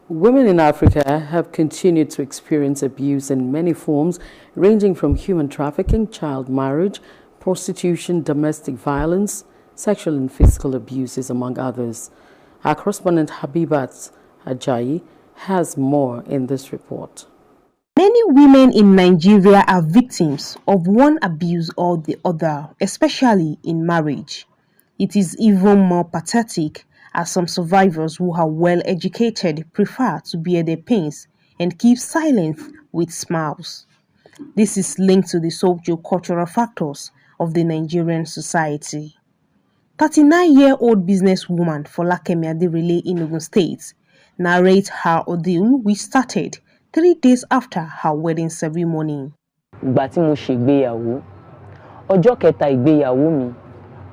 Women in Africa have continued to experience abuse in many forms, ranging from human trafficking, child marriage, prostitution, domestic violence, sexual and physical abuses, among others. Our correspondent Habibat Ajayi has more in this report. Many women in Nigeria are victims of one abuse or the other, especially in marriage. It is even more pathetic as some survivors who are well educated prefer to bear their pains and keep silent with smiles. This is linked to the socio-cultural factors of the Nigerian society. 39-year-old businesswoman Folakemi Aderele in Ogun State narrates her ordeal, which started 3 days after her wedding ceremony. Ìgbà tí mo ṣègbéyàwó, ọjọ́ kẹta ìgbéyàwó mi,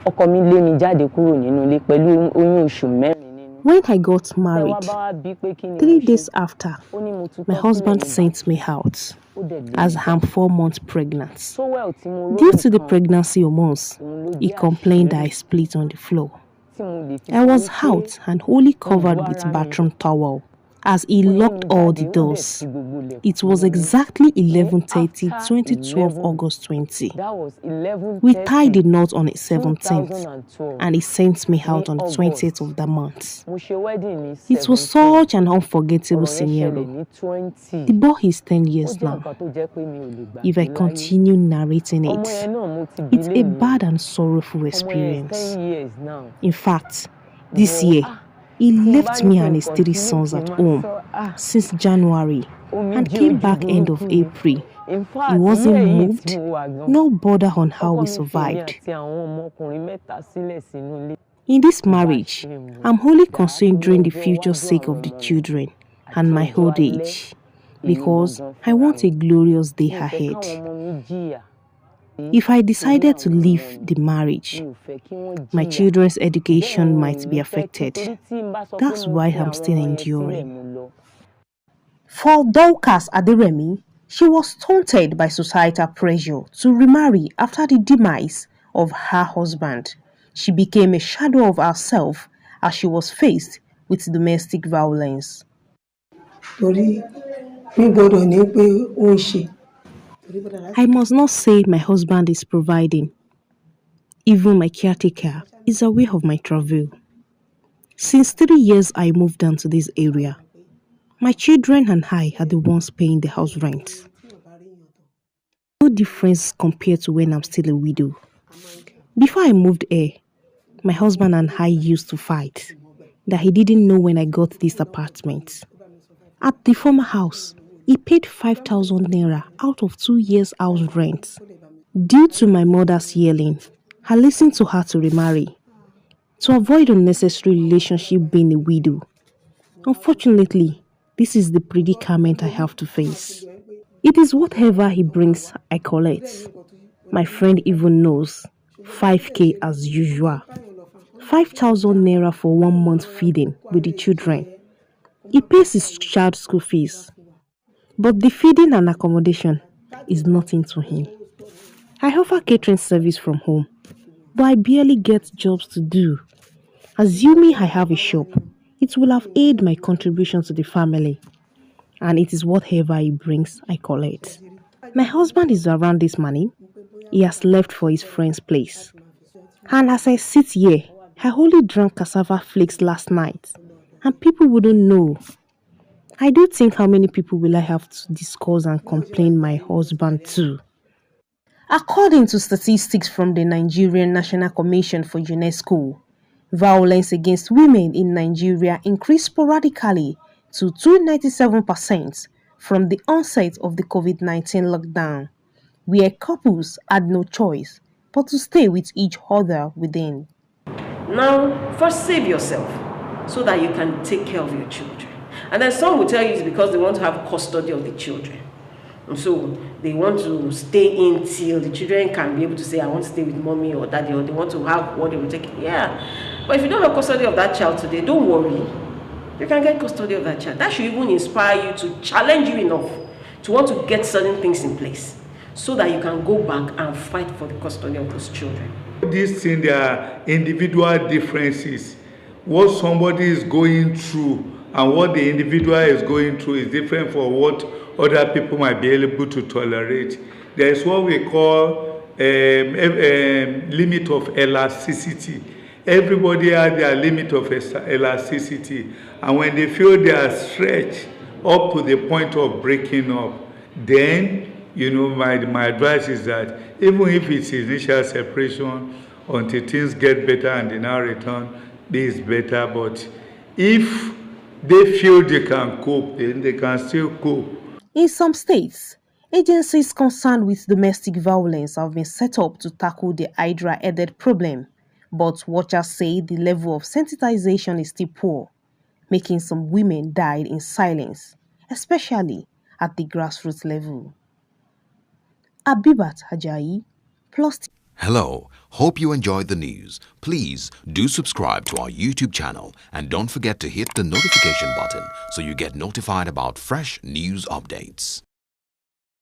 ọkọ mi lé mi jáde kúrò nínú ilé pẹ̀lú oyún oṣù mẹ́rin nínú. When I got married, 3 days after, my husband sent me out as I'm 4 months pregnant. Due to the pregnancy hormones, he complained that I split on the floor. I was out and wholly covered with bathroom towel as he locked all the doors. It was exactly 11:30, 2012, August 20. We tied the knot on the 17th and he sent me out on the 20th of the month. It was such an unforgettable scenario. The boy is 10 years now. If I continue narrating it, it's a bad and sorrowful experience. In fact, this year, he left me and his 3 sons at home since January and came back end of April. He wasn't moved, no bother on how we survived. In this marriage, I'm wholly considering the future sake of the children and my old age because I want a glorious day ahead. If I decided to leave the marriage, my children's education might be affected. That's why I'm still enduring. For Dorcas Aderemi, she was taunted by societal pressure to remarry after the demise of her husband. She became a shadow of herself as she was faced with domestic violence. I must not say my husband is providing. Even my caretaker is aware of my travel. Since 3 years I moved down to this area. My children and I are the ones paying the house rent. No difference compared to when I'm still a widow. Before I moved here, my husband and I used to fight that he didn't know when I got this apartment. At the former house, he paid 5,000 naira out of 2 years' house rent. Due to my mother's yelling, I listened to her to remarry, to avoid unnecessary relationship being a widow. Unfortunately, this is the predicament I have to face. It is whatever he brings, I collect. My friend even knows, 5K as usual. 5,000 naira for 1 month feeding with the children. He pays his child school fees. But the feeding and accommodation is nothing to him. I offer catering service from home, but I barely get jobs to do. Assuming I have a shop, it will have aided my contribution to the family. And it is whatever he brings, I collect. My husband is around this money. He has left for his friend's place. And as I sit here, I only drank cassava flakes last night. And people wouldn't know. I do think how many people will I have to discuss and complain my husband to. According to statistics from the Nigerian National Commission for UNESCO, violence against women in Nigeria increased sporadically to 297% from the onset of the COVID-19 lockdown, where couples had no choice but to stay with each other within. Now, first save yourself so that you can take care of your children. And then some will tell you it's because they want to have custody of the children. And so they want to stay in till the children can be able to say, I want to stay with mommy or daddy, or they want to have what they will take. Yeah. But if you don't have custody of that child today, don't worry. You can get custody of that child. That should even inspire you to challenge you enough to want to get certain things in place so that you can go back and fight for the custody of those children. These things, there are individual differences. What somebody is going through and what the individual is going through is different from what other people might be able to tolerate. There is what we call limit of elasticity. Everybody has their limit of elasticity, and when they feel they are stretched up to the point of breaking up, then my advice is that even if it's initial separation, until things get better and they now return, this is better. But if they feel they can cope, then they can still cope. In some states, agencies concerned with domestic violence have been set up to tackle the Hydra-headed problem, but watchers say the level of sensitization is still poor, making some women die in silence, especially at the grassroots level. Abibat Ajayi, Plus. Hello, hope you enjoyed the news. Please do subscribe to our YouTube channel and don't forget to hit the notification button so you get notified about fresh news updates.